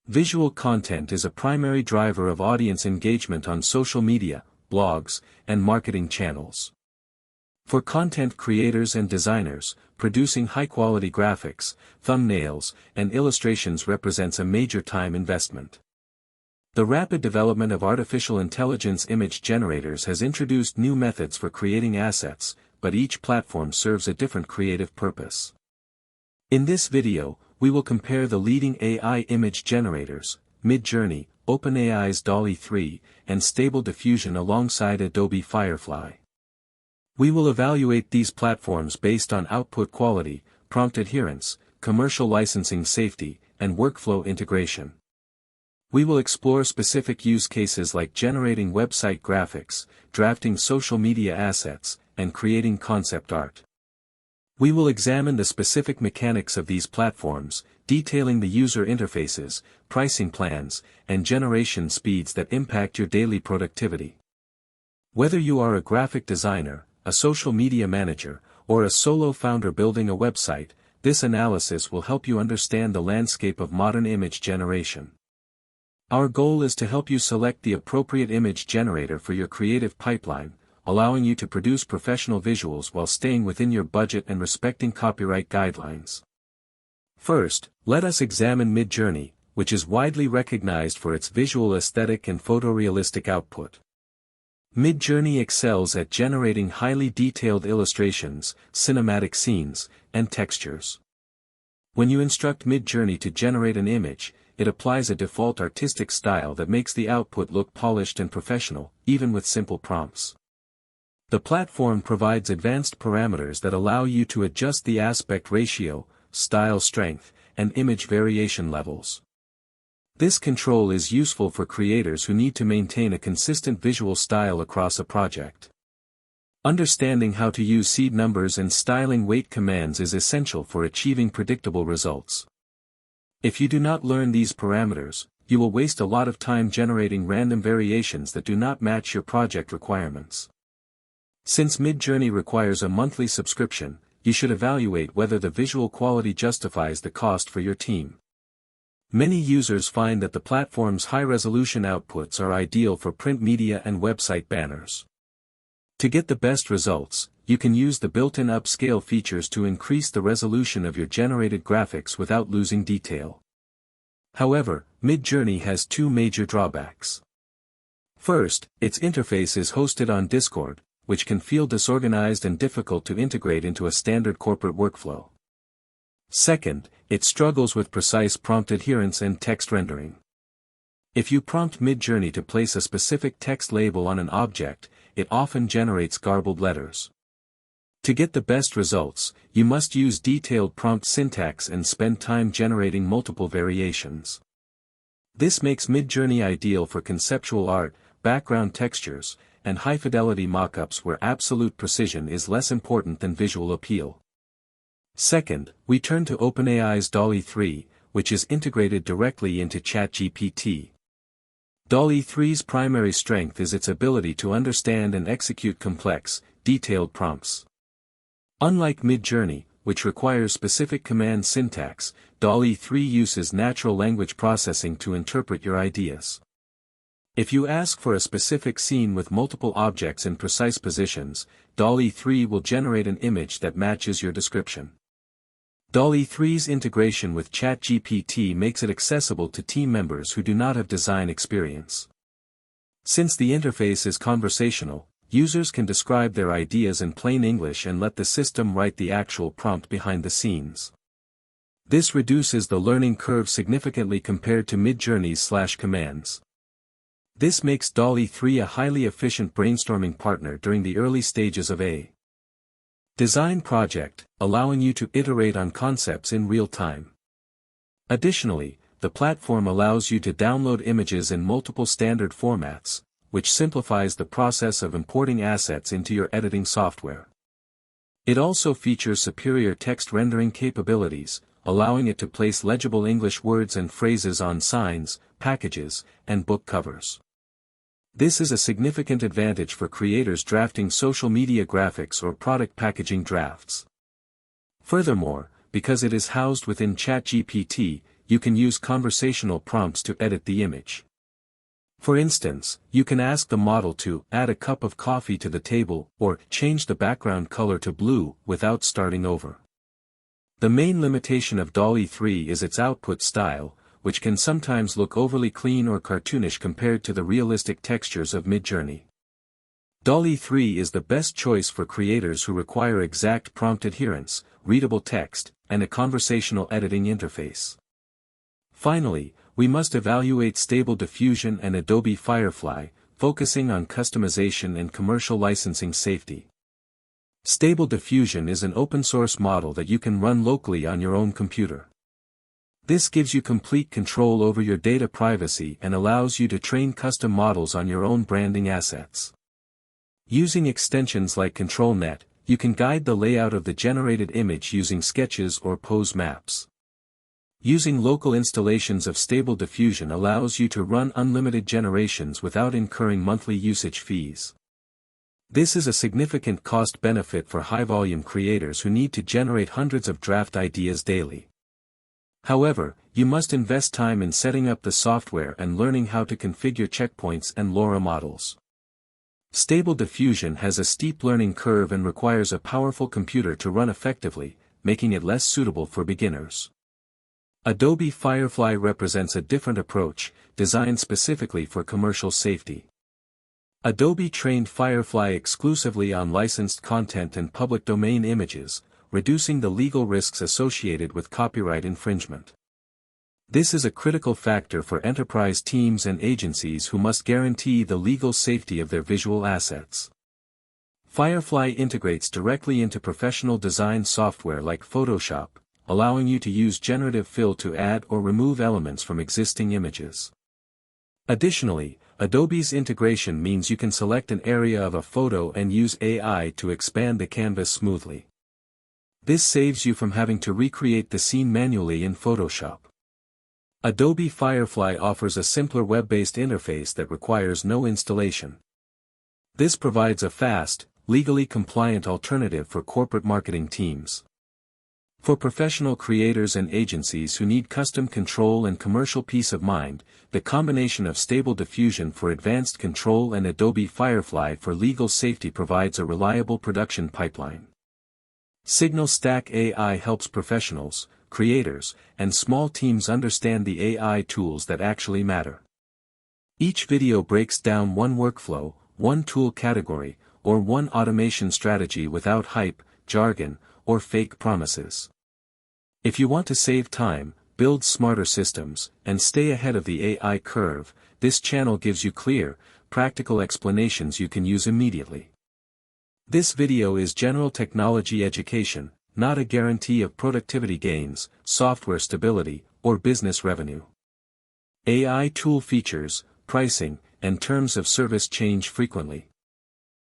Visual content is a primary driver of audience engagement on social media, blogs, and marketing channels. For content creators and designers, producing high-quality graphics, thumbnails, and illustrations represents a major time investment. The rapid development of artificial intelligence image generators has introduced new methods for creating assets, but each platform serves a different creative purpose. In this video, we will compare the leading AI image generators, Midjourney, OpenAI's DALL-E 3, and Stable Diffusion alongside Adobe Firefly. We will evaluate these platforms based on output quality, prompt adherence, commercial licensing safety, and workflow integration. We will explore specific use cases like generating website graphics, drafting social media assets, and creating concept art. We will examine the specific mechanics of these platforms, detailing the user interfaces, pricing plans, and generation speeds that impact your daily productivity. Whether you are a graphic designer, a social media manager, or a solo founder building a website, this analysis will help you understand the landscape of modern image generation. Our goal is to help you select the appropriate image generator for your creative pipeline, allowing you to produce professional visuals while staying within your budget and respecting copyright guidelines. First, let us examine Midjourney, which is widely recognized for its visual aesthetic and photorealistic output. Midjourney excels at generating highly detailed illustrations, cinematic scenes, and textures. When you instruct Midjourney to generate an image, it applies a default artistic style that makes the output look polished and professional, even with simple prompts. The platform provides advanced parameters that allow you to adjust the aspect ratio, style strength, and image variation levels. This control is useful for creators who need to maintain a consistent visual style across a project. Understanding how to use seed numbers and styling weight commands is essential for achieving predictable results. If you do not learn these parameters, you will waste a lot of time generating random variations that do not match your project requirements. Since Midjourney requires a monthly subscription, you should evaluate whether the visual quality justifies the cost for your team. Many users find that the platform's high-resolution outputs are ideal for print media and website banners. To get the best results, you can use the built-in upscale features to increase the resolution of your generated graphics without losing detail. However, Midjourney has two major drawbacks. First, its interface is hosted on Discord, which can feel disorganized and difficult to integrate into a standard corporate workflow. Second, it struggles with precise prompt adherence and text rendering. If you prompt Midjourney to place a specific text label on an object, it often generates garbled letters. To get the best results, you must use detailed prompt syntax and spend time generating multiple variations. This makes Midjourney ideal for conceptual art, background textures, and high-fidelity mockups where absolute precision is less important than visual appeal. Second, we turn to OpenAI's DALL-E 3, which is integrated directly into ChatGPT. DALL-E 3's primary strength is its ability to understand and execute complex, detailed prompts. Unlike Midjourney, which requires specific command syntax, DALL-E 3 uses natural language processing to interpret your ideas. If you ask for a specific scene with multiple objects in precise positions, DALL-E 3 will generate an image that matches your description. DALL-E 3's integration with ChatGPT makes it accessible to team members who do not have design experience. Since the interface is conversational, users can describe their ideas in plain English and let the system write the actual prompt behind the scenes. This reduces the learning curve significantly compared to Midjourney's commands. This makes DALL-E 3 a highly efficient brainstorming partner during the early stages of a design project, allowing you to iterate on concepts in real time. Additionally, the platform allows you to download images in multiple standard formats, which simplifies the process of importing assets into your editing software. It also features superior text rendering capabilities, allowing it to place legible English words and phrases on signs, packages, and book covers. This is a significant advantage for creators drafting social media graphics or product packaging drafts. Furthermore, because it is housed within ChatGPT, you can use conversational prompts to edit the image. For instance, you can ask the model to add a cup of coffee to the table or change the background color to blue without starting over. The main limitation of DALL-E 3 is its output style, which can sometimes look overly clean or cartoonish compared to the realistic textures of Midjourney. DALL-E 3 is the best choice for creators who require exact prompt adherence, readable text, and a conversational editing interface. Finally, we must evaluate Stable Diffusion and Adobe Firefly, focusing on customization and commercial licensing safety. Stable Diffusion is an open-source model that you can run locally on your own computer. This gives you complete control over your data privacy and allows you to train custom models on your own branding assets. Using extensions like ControlNet, you can guide the layout of the generated image using sketches or pose maps. Using local installations of Stable Diffusion allows you to run unlimited generations without incurring monthly usage fees. This is a significant cost benefit for high-volume creators who need to generate hundreds of draft ideas daily. However, you must invest time in setting up the software and learning how to configure checkpoints and LoRa models. Stable Diffusion has a steep learning curve and requires a powerful computer to run effectively, making it less suitable for beginners. Adobe Firefly represents a different approach, designed specifically for commercial safety. Adobe trained Firefly exclusively on licensed content and public domain images, reducing the legal risks associated with copyright infringement. This is a critical factor for enterprise teams and agencies who must guarantee the legal safety of their visual assets. Firefly integrates directly into professional design software like Photoshop, allowing you to use generative fill to add or remove elements from existing images. Additionally, Adobe's integration means you can select an area of a photo and use AI to expand the canvas smoothly. This saves you from having to recreate the scene manually in Photoshop. Adobe Firefly offers a simpler web-based interface that requires no installation. This provides a fast, legally compliant alternative for corporate marketing teams. For professional creators and agencies who need custom control and commercial peace of mind, the combination of Stable Diffusion for advanced control and Adobe Firefly for legal safety provides a reliable production pipeline. Signal Stack AI helps professionals, creators, and small teams understand the AI tools that actually matter. Each video breaks down one workflow, one tool category, or one automation strategy without hype, jargon, or fake promises. If you want to save time, build smarter systems, and stay ahead of the AI curve, this channel gives you clear, practical explanations you can use immediately. This video is general technology education, not a guarantee of productivity gains, software stability, or business revenue. AI tool features, pricing, and terms of service change frequently.